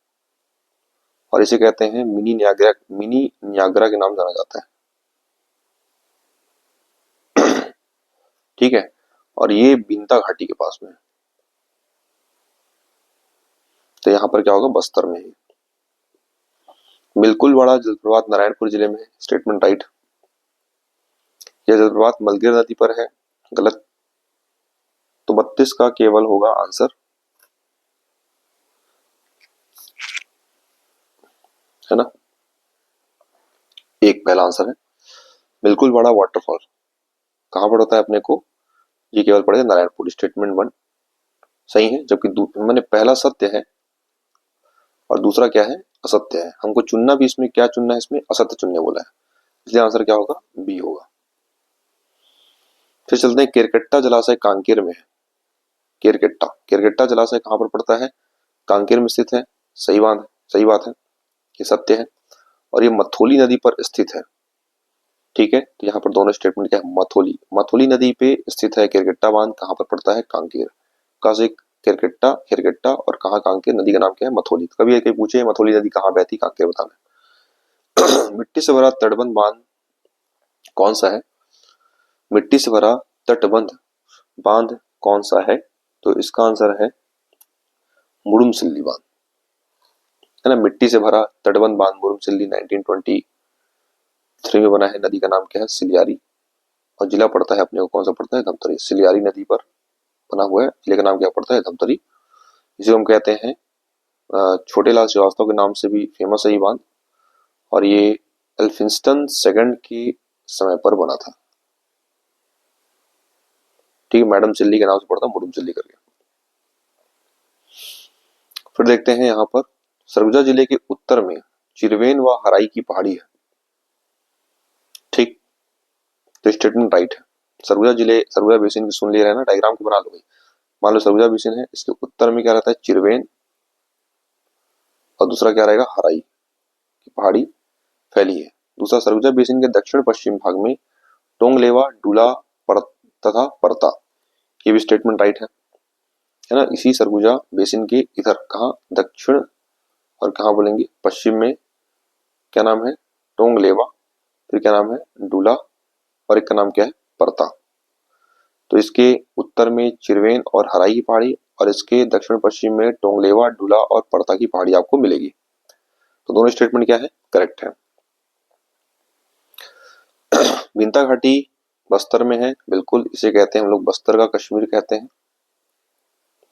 और इसे कहते हैं मिनी न्यागरा के नाम से जाना जाता है। ठीक है, और ये बिंता घाटी के पास में है, तो यहाँ पर क्या होगा, बस्तर में है। बिल्कुल बड़ा जलप्रपात नारायणपुर जिले में है, स्टेटमेंट राइट। यह जलप्रपात मलगिर नदी पर है, गलत। तो 32 का केवल होगा आंसर, है ना, एक पहला आंसर है। बिल्कुल बड़ा वाटरफॉल कहाँ पर होता है अपने को, ये केवल पड़ेगा नारायणपुर, स्टेटमेंट 1 सही है। जबकि मैंने पहला सत्य है और दूसरा क्या है, असत्य है। हमको चुनना भी, इसमें क्या चुनना है, इसमें असत्य चुनने बोला है, इसलिए आंसर क्या होगा, बी होगा। फिर चलते हैं, केरकेट्टा जलाशय कांकेर में है। केरकेट्टा जलाशय कहाँ पर पड़ता है, कांकेर में स्थित है। सही बात है, ये सत्य है। और ये मथोली नदी पर स्थित है। ठीक है, तो यहाँ पर दोनों स्टेटमेंट क्या है, मथोली नदी पे स्थित है केरकेट्टा बांध। कहाँ पर पड़ता है, कांकेर। कहाँ से केरकेट्टा और कहाँ कांकेर, नदी का नाम क्या है, मथोली। कभी एक पूछे मथोली नदी कहाँ बहती, कांकेर बताना। मिट्टी से भरा तटबंध बांध कौन सा है, मिट्टी से भरा तटबंध बांध कौन सा है, तो इसका आंसर है मुडुमसिल्ली बांध, है ना। मिट्टी से भरा तटबंध बांध मुडुमसिल्ली 1923 में बना है। नदी का नाम क्या है, सिलियारी। और जिला पड़ता है अपने को, कौन सा पड़ता है, धमतरी। सिलियारी नदी पर बना हुआ है, जिले का नाम क्या पड़ता है, धमतरी। इसे हम कहते हैं छोटे लाल श्रीवास्तव के नाम से भी फेमस है ये बांध, और ये एल्फिंस्टन सेकंड के समय पर बना था। ठीक है, मैडम चिल्ली के नाम से पड़ता, मुडुम चिल्ली करके। फिर देखते हैं यहाँ पर, सरगुजा जिले के उत्तर में चिरवेन व हराई की पहाड़ी है। ठीक, तो स्टेटमेंट राइट है। सरगुजा बेसिन की सुन ले रहे हैं ना, डायग्राम को बना लो भाई। मान लो सरगुजा बेसिन है, इसके उत्तर में क्या रहता है, चिरवेन, और दूसरा क्या रहेगा, हराई की पहाड़ी फैली है। दूसरा, सरगुजा बेसिन के दक्षिण पश्चिम भाग में टोंगलेवा, डूला तथा परता, ये भी स्टेटमेंट राइट है ना। इसी सरगुजा बेसिन के इधर कहा, दक्षिण और कहा बोलेंगे पश्चिम में, क्या नाम है, टोंगलेवा, फिर क्या नाम है, डूला, और एक का नाम क्या है, परता। तो इसके उत्तर में चिरवेन और हराई की पहाड़ी, और इसके दक्षिण पश्चिम में टोंगलेवा, डूला और परता की पहाड़ी आपको मिलेगी। तो दोनों स्टेटमेंट क्या है, करेक्ट है। बिंता घाटी बस्तर में है, बिल्कुल। इसे कहते हैं हम लोग, बस्तर का कश्मीर कहते हैं।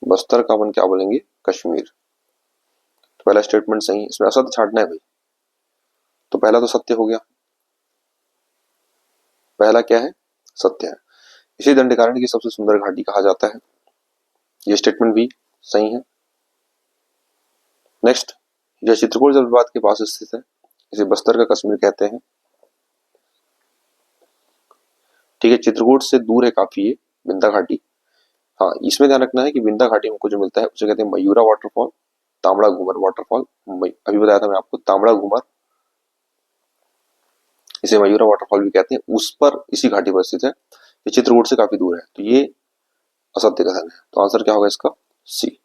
बस्तर का अपन क्या बोलेंगे, कश्मीर। तो पहला स्टेटमेंट सही है, इसमें असत्य छांटना है भाई। तो पहला तो सत्य हो गया, पहला क्या है, सत्य है। इसी दंडकारण्य की सबसे सुंदर घाटी कहा जाता है, ये स्टेटमेंट भी सही है। नेक्स्ट, यह चित्रकूट जलप्रपात के पास स्थित है, इसे बस्तर का कश्मीर कहते हैं। ठीक है, चित्रकूट से दूर है काफी ये बिंदा घाटी। हाँ, इसमें ध्यान रखना है कि बिंदा घाटी हमको जो मिलता है उसे कहते हैं मयूरा वाटरफॉल, तांबड़ा घूमर वाटरफॉल। अभी बताया था मैं आपको, तांबड़ा घूमर, इसे मयूरा वाटरफॉल भी कहते हैं। उस पर, इसी घाटी पर स्थित है, ये चित्रकूट से काफी दूर है, तो ये असत्य कथन है। तो आंसर क्या होगा इसका, सी।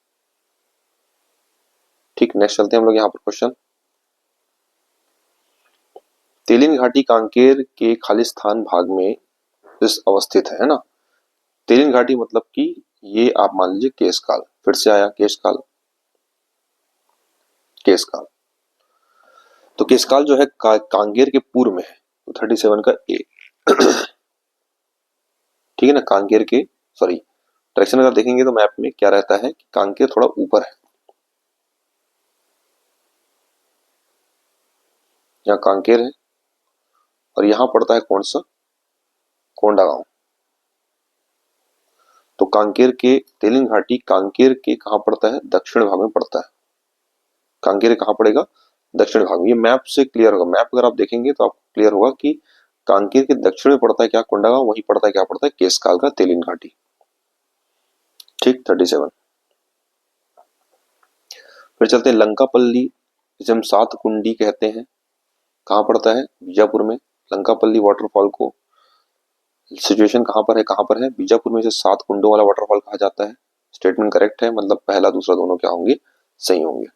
ठीक, नेक्स्ट चलते हैं हम लोग यहाँ पर क्वेश्चन। तेलिन घाटी कांकेर के खालिस्तान भाग में इस अवस्थित है ना। तेलिन घाटी मतलब कि ये आप मान लीजिए केशकाल, फिर से आया केशकाल। तो केशकाल जो है कांगेर के पूर्व में है, तो 37 का ए। ठीक है ना, कांकेर के, सॉरी, डायरेक्शन अगर देखेंगे तो मैप में क्या रहता है कि कांकेर थोड़ा ऊपर है, यहाँ कांकेर है, और यहाँ पड़ता है कौन सा, कोंडागांव। तो कांकेर के, तेलिन घाटी कांकेर के कहाँ पड़ता है, दक्षिण भाग में पड़ता है। कांकेर कहाँ पड़ेगा, दक्षिण भाग में। ये मैप से क्लियर होगा, मैप अगर आप देखेंगे तो आपको क्लियर होगा कि कांकेर के दक्षिण में पड़ता है क्या, कोंडागांव, वही पड़ता है क्या, पड़ता है केशकाल का तेलिन घाटी। ठीक, 37। फिर चलते हैं लंकापल्ली, जिसे हम सात कुंडी कहते हैं, कहाँ पड़ता है, बीजापुर में। लंकापल्ली वाटरफॉल को सिचुएशन कहाँ पर है, बीजापुर में इसे 7 कुंडों वाला वाटरफॉल कहा जाता है। स्टेटमेंट करेक्ट है, मतलब पहला दूसरा दोनों क्या होंगे, सही होंगे।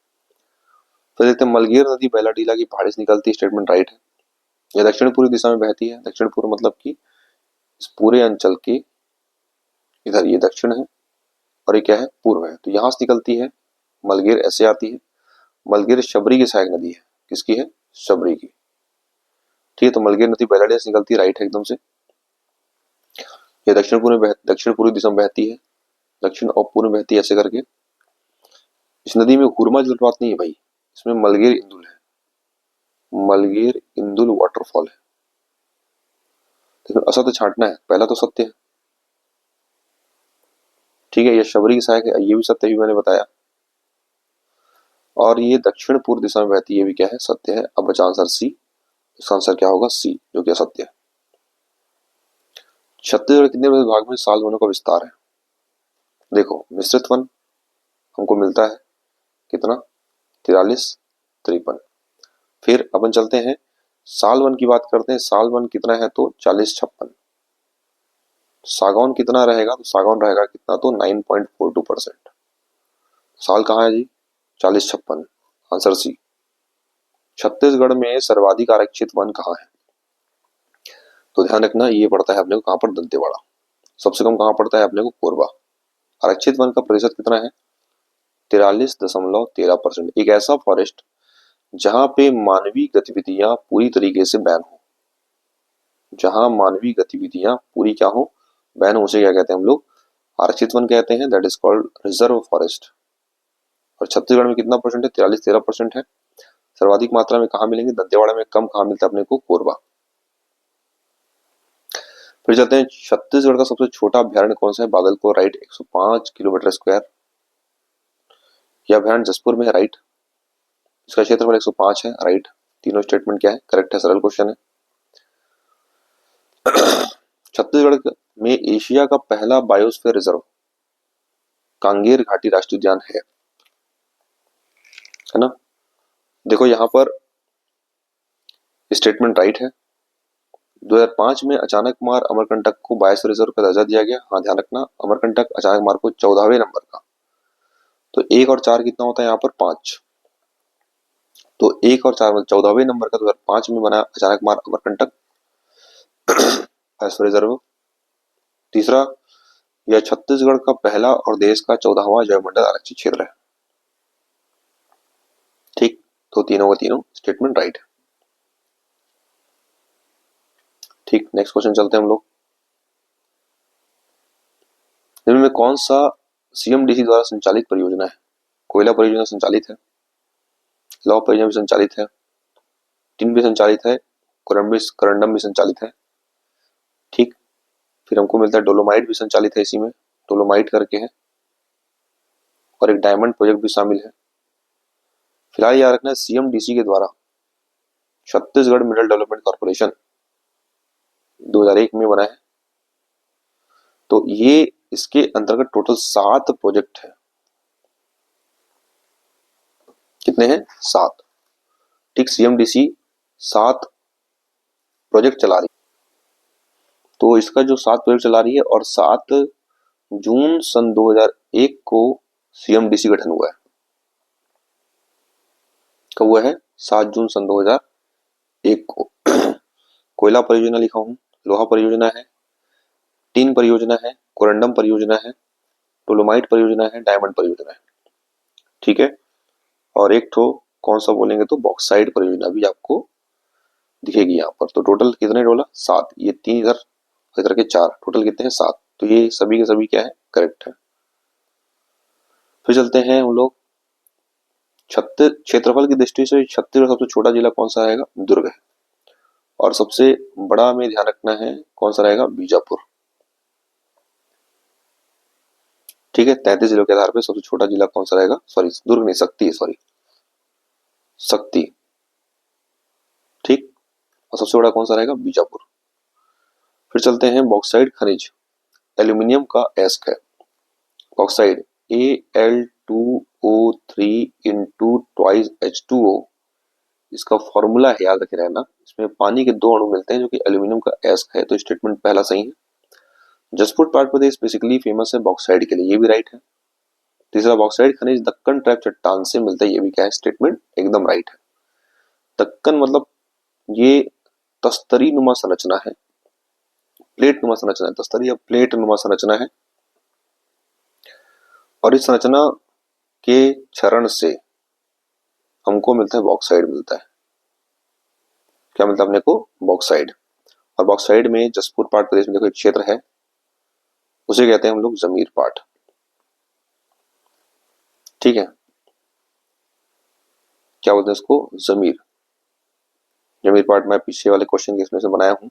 फिर देखते हैं मलगेर नदी बैलाडीला की पहाड़ी से निकलती है। स्टेटमेंट राइट है। यह दक्षिण पूर्व दिशा में बहती है। दक्षिण पूर्व मतलब कि इस पूरे अंचल के इधर ये दक्षिण है और ये क्या है, पूर्व है। तो यहां से निकलती है मलगेर, ऐसे आती है। मलगेर शबरी की सहायक नदी है। किसकी है, शबरी की। ठीक है, तो मलगेर नदी बैलाडीला से निकलती है, राइट है एकदम से। ये दक्षिण पूर्वी दिशा में बहती है, दक्षिण और पूर्व में बहती है ऐसे करके। इस नदी में हुरमा जलपात नहीं है भाई, इसमें मलगेर इंदुल है, मलगेर इंदुल वाटरफॉल है। तो असत्य छांटना है, पहला तो सत्य है। ठीक है, ये शबरी की सहायक है, ये भी सत्य ही मैंने बताया। और ये दक्षिण पूर्व दिशा में बहती है, ये भी क्या है, सत्य है। अब बचा आंसर सी। इसका आंसर क्या होगा, सी, जो कि असत्य है। छत्तीसगढ़ कितने भाग में साल वनों का विस्तार है। देखो, मिश्रित वन हमको मिलता है कितना, 43, 53। फिर अपन चलते हैं साल वन की बात करते हैं। साल वन कितना है, तो 40, 56। सागौन कितना रहेगा, तो सागौन रहेगा कितना, तो 9.42%। साल कहाँ है जी, 40, 56। Answer C. छत्तीसगढ़ में सर्वाधिक आरक्षित वन कहाँ है, तो ध्यान रखना ये पड़ता है अपने को कहाँ पर, दंतेवाड़ा। सबसे कम कहाँ पड़ता है अपने को, कोरबा। आरक्षित वन का प्रतिशत कितना है, 43.13%। एक ऐसा फॉरेस्ट जहां पे मानवीय गतिविधियां पूरी तरीके से बैन हो, जहां मानवीय गतिविधियां पूरी क्या हो, बैन हो, उसे क्या कहते हैं हम लोग, आरक्षित वन कहते हैं। That is called reserve forest. और छत्तीसगढ़ में कितना परसेंट है, 43-13% है। सर्वाधिक मात्रा में कहाँ मिलेंगे, दंतेवाड़ा में। कम कहाँ मिलता है अपने को, कोरबा। फिर चलते हैं, छत्तीसगढ़ का सबसे छोटा अभ्यारण्य कौन सा है, बागलकोट, राइट, 105 किलोमीटर स्क्वायर। यह अभ्यारण्य जसपुर में है, राइट। इसका क्षेत्रफल 105 है, राइट। तीनों स्टेटमेंट क्या है, करेक्ट है, सरल क्वेश्चन है। छत्तीसगढ़ में एशिया का पहला बायोस्फीयर रिजर्व कांगेर घाटी राष्ट्रीय उद्यान है ना। देखो यहाँ पर स्टेटमेंट राइट है। 2005 में अचानक मार अमरकंटक को बायोस्फीयर रिजर्व का दर्जा दिया गया। हाँ, ध्यान रखना, अमरकंटक अचानक मार को 14वें नंबर का। तो 1 और 4 कितना होता है यहाँ पर, 5। तो 1 और 4 मतलब 14वें नंबर का 2005 में बना अचानक मार अमरकंटक बायोस्फीयर रिजर्व। तीसरा, यह छत्तीसगढ़ का पहला और देश का 14वां जैवमंडल आरक्षित क्षेत्र है। ठीक, तो तीनों का तीनों स्टेटमेंट राइट है। ठीक, नेक्स्ट क्वेश्चन चलते हैं हम लोग। निम्न में कौन सा सीएमडीसी द्वारा संचालित परियोजना है। कोयला परियोजना संचालित है, लौह परियोजना भी संचालित है, टिन भी संचालित है, करंडम भी संचालित है। ठीक, फिर हमको मिलता है डोलोमाइट भी संचालित है, इसी में डोलोमाइट करके है, और एक डायमंड प्रोजेक्ट भी शामिल है। फिलहाल याद रखना, सीएमडीसी के द्वारा छत्तीसगढ़ मिनरल डेवलपमेंट कॉर्पोरेशन 2001 में बना है। तो ये इसके अंतर्गत टोटल 7 प्रोजेक्ट है। कितने हैं, 7। ठीक, सीएमडीसी 7 प्रोजेक्ट चला रही है। तो इसका जो 7 प्रोजेक्ट चला रही है, और 7 जून सन 2001 को सीएमडीसी गठन हुआ है। कब हुआ है, 7 जून सन 2001 को। कोयला परियोजना लिखा हूं, लोहा परियोजना है, टीन परियोजना है, कोरंडम परियोजना है, डोलोमाइट परियोजना है, डायमंड परियोजना है। ठीक है, और एक तो कौन सा बोलेंगे, तो बॉक्साइट परियोजना भी आपको दिखेगी यहाँ पर। तो टोटल कितने डोला, 7। ये 3 इधर के 4, टोटल कितने हैं, 7। तो ये सभी के सभी क्या है, करेक्ट है। फिर चलते हैं हम लोग, क्षेत्रफल की दृष्टि से छत्तीसगढ़ सबसे छोटा जिला कौन सा रहेगा, दुर्ग है। और सबसे बड़ा में ध्यान रखना है कौन सा रहेगा, बीजापुर। ठीक है, 33 जिलों के आधार पर सबसे छोटा जिला कौन सा रहेगा, सॉरी दुर्ग नहीं, शक्ति है, सॉरी शक्ति। ठीक, और सबसे बड़ा कौन सा रहेगा, बीजापुर। फिर चलते हैं, बॉक्साइट खनिज एल्यूमिनियम का एस्क है। Bauxite Al2O3 into twice H2O इसका फॉर्मूला है, याद रखे रहना। इसमें पानी के दो अणु मिलते हैं जो कि एल्यूमिनियम का एस है, तो स्टेटमेंट पहला सही है। जसपुर पाट प्रदेश बेसिकली फेमस है बॉक्साइड के लिए, ये भी राइट है। तीसरा, बॉक्साइड खनिज दक्कन ट्रैप चट्टान से मिलता है, ये भी क्या है, स्टेटमेंट एकदम राइट है। दक्कन मतलब ये तस्तरी नुमा संरचना है, प्लेट नुमा संरचना है, तस्तरी या प्लेट नुमा संरचना है, और इस संरचना के क्षरण से हमको मिलता है बॉक्साइड मिलता है। क्या मिलता है अपने को, बॉक्साइड। और बॉक्साइड में जसपुर पाट प्रदेश में देखो एक क्षेत्र है, उसे कहते हैं हम लोग जमीर पाट, ठीक है। क्या बोलते हैं इसको, जमीर। जमीर पाट मैं पीछे वाले क्वेश्चन के इसमें से बनाया हूं।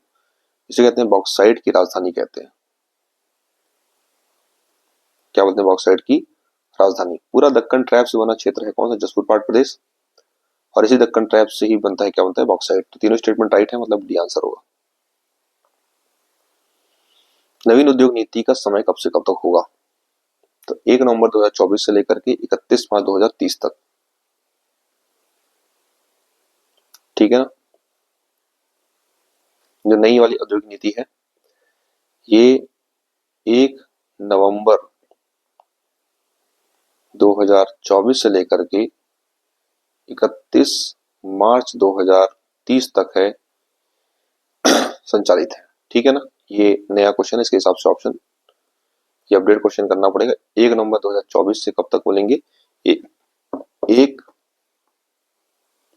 इसे कहते हैं बॉक्साइड की राजधानी कहते हैं। क्या बोलते हैं, बॉक्साइड की राजधानी। पूरा दक्कन ट्रैप से बना क्षेत्र है कौन सा, जसपुर पाट प्रदेश, और इसी दक्कन ट्रैप से ही बनता है क्या बनता है, बॉक्साइड। तो तीनों स्टेटमेंट राइट है, मतलब डी आंसर होगा। नवीन उद्योग नीति का समय कब से कब तक होगा, तो 1 नवंबर 2024 से लेकर के 31 मार्च 2030 तक, ठीक है ना। जो नई वाली औद्योगिक नीति है ये 1 नवंबर 2024 से लेकर के 31 मार्च 2030 तक है, संचालित है, ठीक है ना। ये नया क्वेश्चन है, इसके हिसाब से ऑप्शन ये अपडेट क्वेश्चन करना पड़ेगा। 1 नवंबर 2024 से कब तक बोलेंगे, 1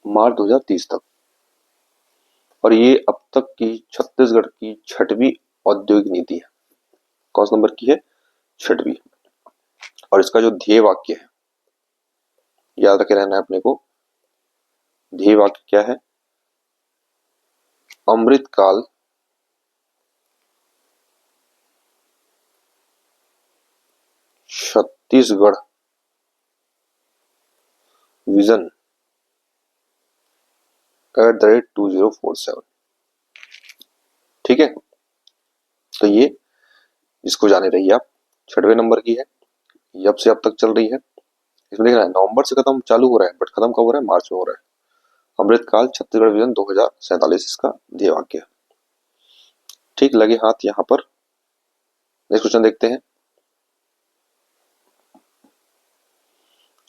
मार्च 2030 तक। और ये अब तक की छत्तीसगढ़ की 6वीं औद्योगिक नीति है। कौन सा नंबर की है, 6वीं। और इसका जो ध्येय वाक्य है, याद रखे रहना है अपने को, ध्येय वाक्य क्या है, अमृतकाल छत्तीसगढ़ विजन @2047, ठीक है। तो ये इसको जाने रहिए आप, 6वें नंबर की है, अब से अब तक चल रही है। इसमें देखना है नवंबर से खत्म चालू हो रहा है, बट खत्म कब हो रहा है, मार्च में हो रहा है। अमृतकाल छत्तीसगढ़ विजन 2047 इसका ध्येय वाक्य है, ठीक। लगे हाथ यहाँ पर। नेक्स्ट क्वेश्चन देखते हैं।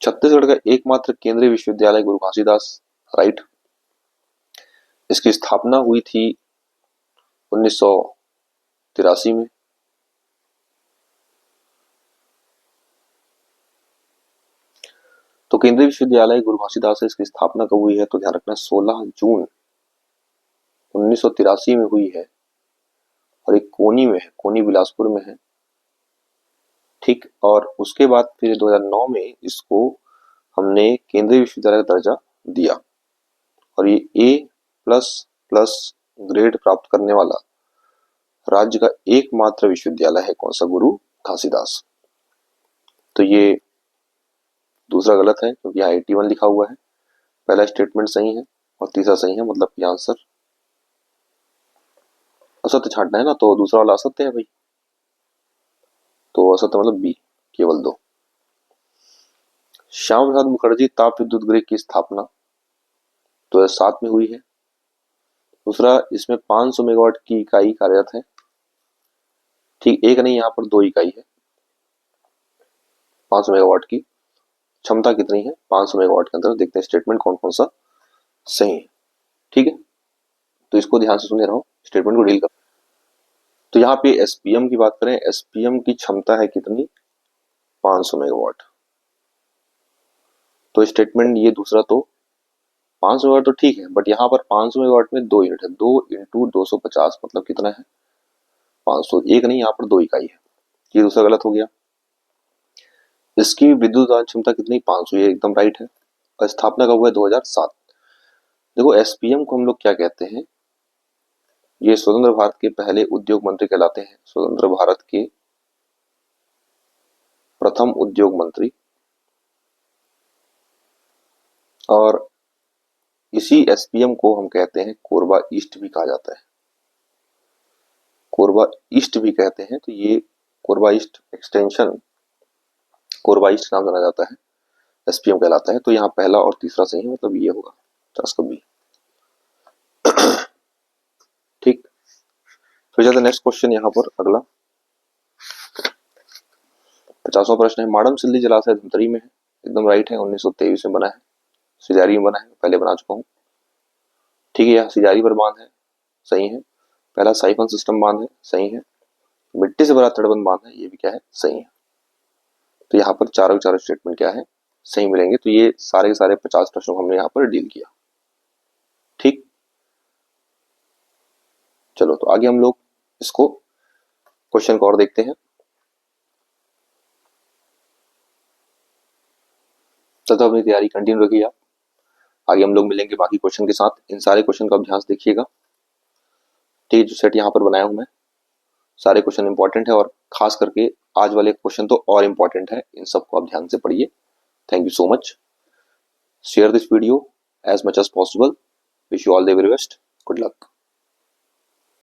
छत्तीसगढ़ का एकमात्र केंद्रीय विश्वविद्यालय गुरु घासीदास, राइट। इसकी स्थापना हुई थी 1983 में। तो केंद्रीय विश्वविद्यालय गुरु घासीदास से इसकी स्थापना कब हुई है, तो ध्यान रखना 16 जून 1983 में हुई है, और एक कोनी में है, कोनी बिलासपुर में है, ठीक। और उसके बाद फिर 2009 में इसको हमने केंद्रीय विश्वविद्यालय का दर्जा दिया, और ये A++ ग्रेड प्राप्त करने वाला राज्य का एकमात्र विश्वविद्यालय है, कौन सा, गुरु घासीदास। तो ये दूसरा गलत है क्योंकि यहाँ 81 लिखा हुआ है। पहला स्टेटमेंट सही है और तीसरा सही है, मतलब कि आंसर असत्य छांटना है ना, तो दूसरा वाला असत्य है भाई, तो असत्य मतलब बी, केवल 2। श्यामा प्रसाद मुखर्जी ताप विद्युत गृह की स्थापना 2007 में हुई है। दूसरा, इसमें 500 मेगावाट की इकाई कार्यरत है, ठीक। एक नहीं, यहाँ पर 2 इकाई है। 500 मेगावाट की क्षमता कितनी है, 500 मेगावाट के अंदर। देखते हैं स्टेटमेंट कौन कौन सा सही है, ठीक है। तो इसको ध्यान से सुने रहो, स्टेटमेंट को डील कर। तो यहाँ पे एसपीएम की बात करें, एसपीएम की क्षमता है कितनी, 500 मेगावाट। तो स्टेटमेंट ये दूसरा, तो 500 मेगावाट तो ठीक है, बट यहाँ पर 500 मेगावाट में 2 यूनिट है, 2 × 250 मतलब कितना है, 500। एक नहीं, यहाँ पर 2 इकाई है, ये दूसरा गलत हो गया। इसकी विद्युत उत्पादन क्षमता कितनी, 500, ये एकदम राइट है। और स्थापना कब हुआ है, 2007। देखो एसपीएम को हम लोग क्या कहते हैं, ये स्वतंत्र भारत के पहले उद्योग मंत्री कहलाते हैं, स्वतंत्र भारत के प्रथम उद्योग मंत्री। और इसी एसपीएम को हम कहते हैं कोरबा ईस्ट भी कहा जाता है, कोरबा ईस्ट भी कहते हैं। तो ये Korba east extension, Korba east नाम जाना जाता है, एसपीएम कहलाता है। तो यहाँ पहला और तीसरा सही है, मतलब ये होगा। 50 का बी। ठीक, फिर चलते नेक्स्ट क्वेश्चन यहाँ पर अगला 50वां प्रश्न है, माडम सिल्ली जलाशय धमतरी में है, एकदम राइट है, 1923 में बना है, सिजारी में बना है, पहले बना चुका हूँ। ठीक है, यहाँ सिजारी पर बांध है, सही है। पहला साइफन सिस्टम बांध है, सही है। मिट्टी से भरा तटबंध बांध है, ये भी क्या है, सही है। तो यहाँ पर चारों चारों स्टेटमेंट क्या है, सही मिलेंगे। तो ये सारे के सारे 50 प्रश्नों को हमने यहाँ पर डील किया। ठीक, चलो तो आगे हम लोग इसको क्वेश्चन को और देखते हैं। तो अपनी तैयारी कंटिन्यू रखिए आप, आगे हम लोग मिलेंगे बाकी क्वेश्चन के साथ। इन सारे क्वेश्चन का अभ्यास देखिएगा। ठीक, जो सेट यहाँ पर बनाया हूं मैं, सारे क्वेश्चन इंपॉर्टेंट है, और खास करके आज वाले क्वेश्चन तो और इंपॉर्टेंट है, इन सबको आप ध्यान से पढ़िए। Thank you so much. Share this video as much as possible. Wish you all the very best. Good luck.